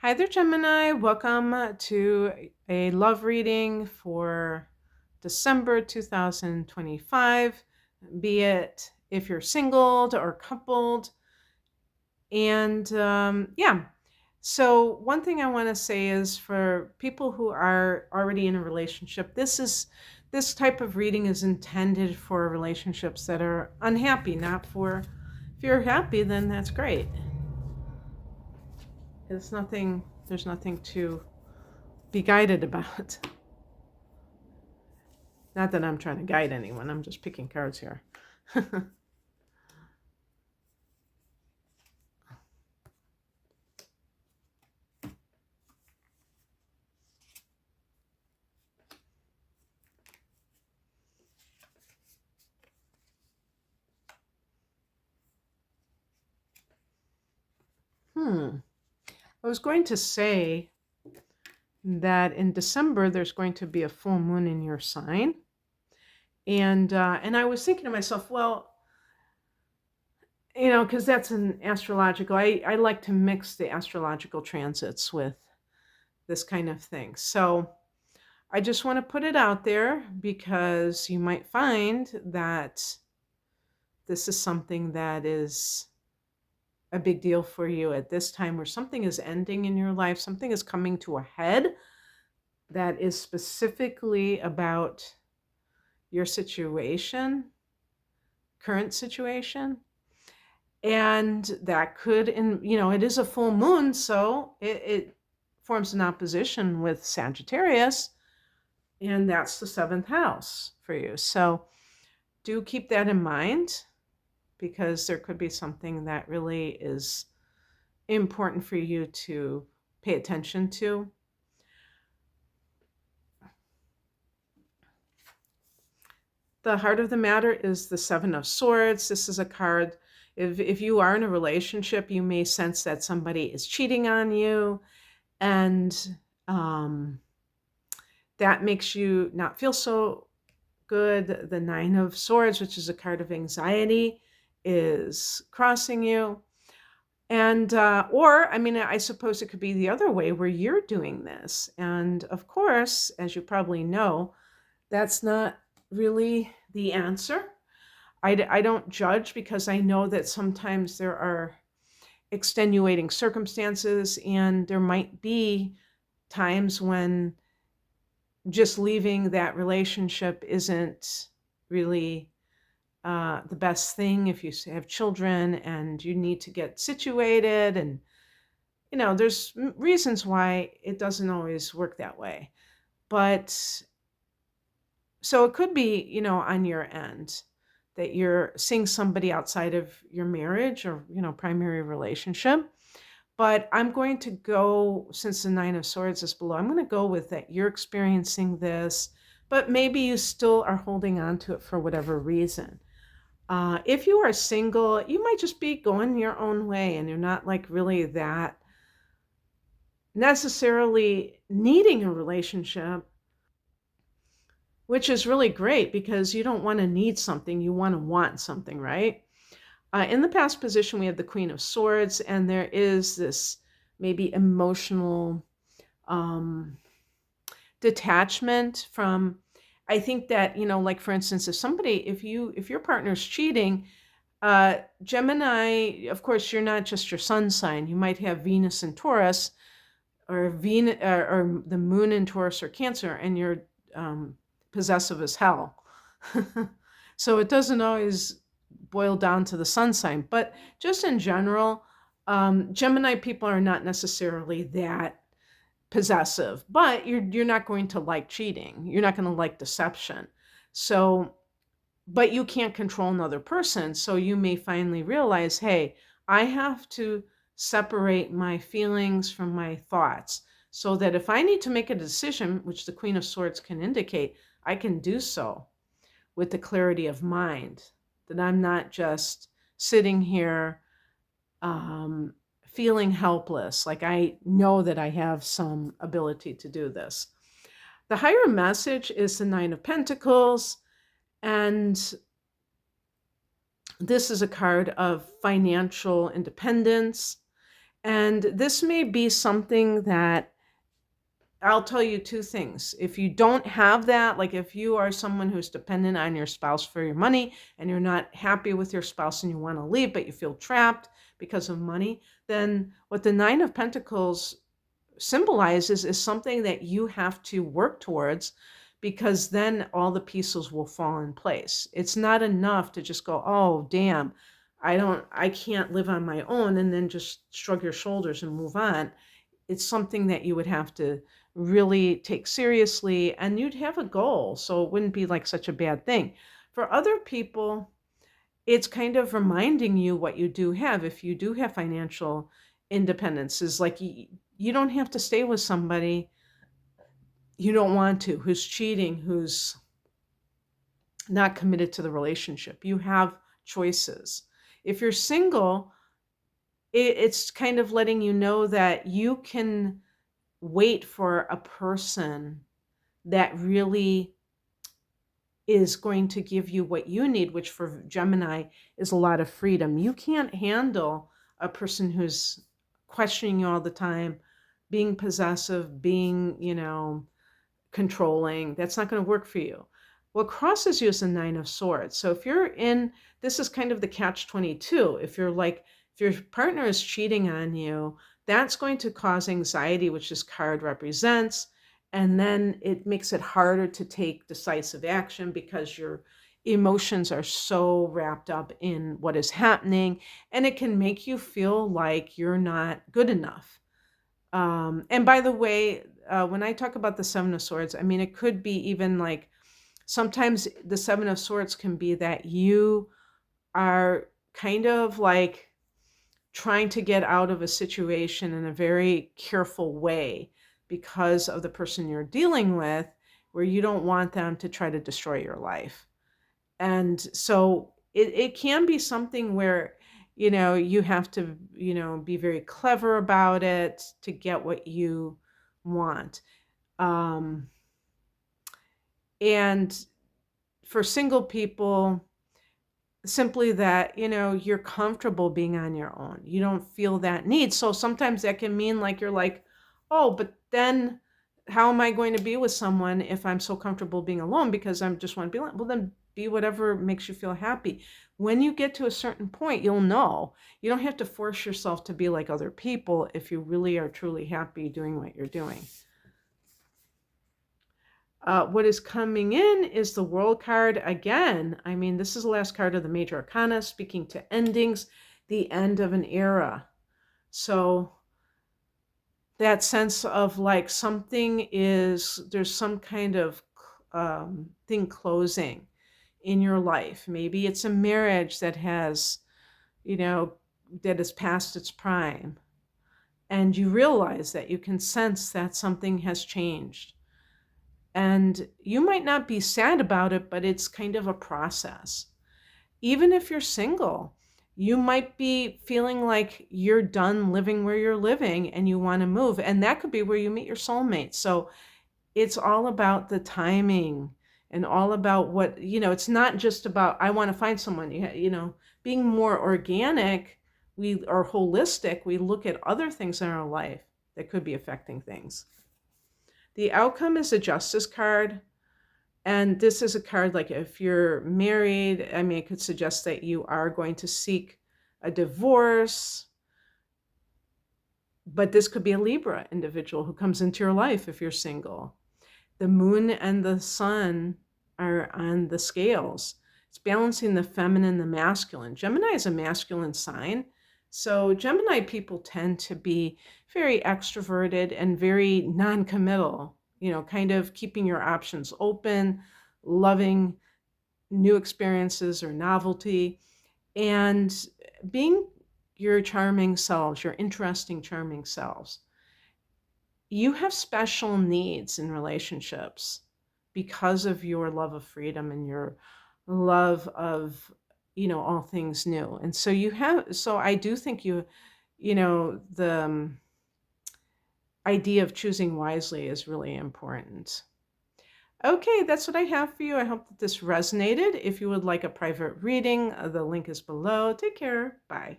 Hi there, Gemini. Welcome to a love reading for December 2025, be it if you're singled or coupled. And so one thing I want to say is for people who are already in a relationship, this type of reading is intended for relationships that are unhappy, not for if you're happy, then that's great. There's nothing to be guided about. Not that I'm trying to guide anyone, I'm just picking cards here. I was going to say that in December there's going to be a full moon in your sign, and I was thinking to myself, well, because that's an astrological. I like to mix the astrological transits with this kind of thing. So I just want to put it out there because you might find that this is something that is a big deal for you at this time where something is ending in your life, something is coming to a head that is specifically about your situation, current situation. And that could, it is a full moon, so it forms an opposition with Sagittarius, and that's the seventh house for you. So do keep that in mind because there could be something that really is important for you to pay attention to. The heart of the matter is the Seven of Swords. This is a card. If you are in a relationship, you may sense that somebody is cheating on you, and that makes you not feel so good. The Nine of Swords, which is a card of anxiety, is crossing you. And, I suppose it could be the other way where you're doing this. And of course, as you probably know, that's not really the answer. I don't judge because I know that sometimes there are extenuating circumstances and there might be times when just leaving that relationship isn't really the best thing if you have children and you need to get situated. And, there's reasons why it doesn't always work that way. But so it could be, on your end that you're seeing somebody outside of your marriage or, primary relationship. But I'm going to go, since the Nine of Swords is below, I'm going to go with that you're experiencing this, but maybe you still are holding on to it for whatever reason. If you are single, you might just be going your own way and you're not like really that necessarily needing a relationship, which is really great because you don't want to need something, you want something, right? In the past position, we have the Queen of Swords, and there is this maybe emotional um, detachment from. I think that like for instance, if your partner's cheating, Gemini, of course, you're not just your sun sign. You might have Venus in Taurus, or Venus, or the Moon in Taurus or Cancer, and you're possessive as hell. So it doesn't always boil down to the sun sign, but just in general, Gemini people are not necessarily that possessive, but you're not going to like cheating. You're not going to like deception. So, but you can't control another person. So you may finally realize, hey, I have to separate my feelings from my thoughts so that if I need to make a decision, which the Queen of Swords can indicate, I can do so with the clarity of mind, that I'm not just sitting here feeling helpless, like I know that I have some ability to do this. The higher message is the Nine of Pentacles, and this is a card of financial independence. And this may be something that I'll tell you two things. If you don't have that, like if you are someone who's dependent on your spouse for your money and you're not happy with your spouse and you want to leave, but you feel trapped because of money, then what the Nine of Pentacles symbolizes is something that you have to work towards, because then all the pieces will fall in place. It's not enough to just go, oh, damn, I can't live on my own, and then just shrug your shoulders and move on. It's something that you would have to really take seriously, and you'd have a goal. So it wouldn't be like such a bad thing. For other people, it's kind of reminding you what you do have. If you do have financial independence, is like you don't have to stay with somebody you don't want to, who's cheating, who's not committed to the relationship. You have choices. If you're single, it's kind of letting you know that you can wait for a person that really is going to give you what you need, which for Gemini is a lot of freedom. You can't handle a person who's questioning you all the time, being possessive, being, controlling. That's not going to work for you. What crosses you is the Nine of Swords. So if you're in, this is kind of the catch-22. If your partner is cheating on you, that's going to cause anxiety, which this card represents. And then it makes it harder to take decisive action because your emotions are so wrapped up in what is happening. And it can make you feel like you're not good enough. And by the way, when I talk about the Seven of Swords, I mean, it could be even like sometimes the Seven of Swords can be that you are kind of like trying to get out of a situation in a very careful way because of the person you're dealing with, where you don't want them to try to destroy your life. And so it can be something where, you have to, be very clever about it to get what you want. And for single people, simply that, you're comfortable being on your own. You don't feel that need. So sometimes that can mean like you're like, oh, but then how am I going to be with someone if I'm so comfortable being alone because I just want to be alone? Well, then be whatever makes you feel happy. When you get to a certain point, you'll know. You don't have to force yourself to be like other people if you really are truly happy doing what you're doing. What is coming in is the World card again. I mean, this is the last card of the Major Arcana, speaking to endings, the end of an era. So that sense of like there's some kind of thing closing in your life. Maybe it's a marriage that has, that has past its prime. And you realize that you can sense that something has changed. And you might not be sad about it, but it's kind of a process. Even if you're single, you might be feeling like you're done living where you're living and you want to move. And that could be where you meet your soulmate. So it's all about the timing and all about what, it's not just about, I want to find someone, being more organic, or holistic, we look at other things in our life that could be affecting things. The outcome is a Justice card. And this is a card like if you're married, I mean, it could suggest that you are going to seek a divorce. But this could be a Libra individual who comes into your life if you're single. The moon and the sun are on the scales. It's balancing the feminine and the masculine. Gemini is a masculine sign. So Gemini people tend to be very extroverted and very non-committal, kind of keeping your options open, loving new experiences or novelty, and being your charming selves, your interesting, charming selves. You have special needs in relationships because of your love of freedom and your love of, all things new. And so I do think the idea of choosing wisely is really important. Okay, that's what I have for you. I hope that this resonated. If you would like a private reading, the link is below. Take care. Bye.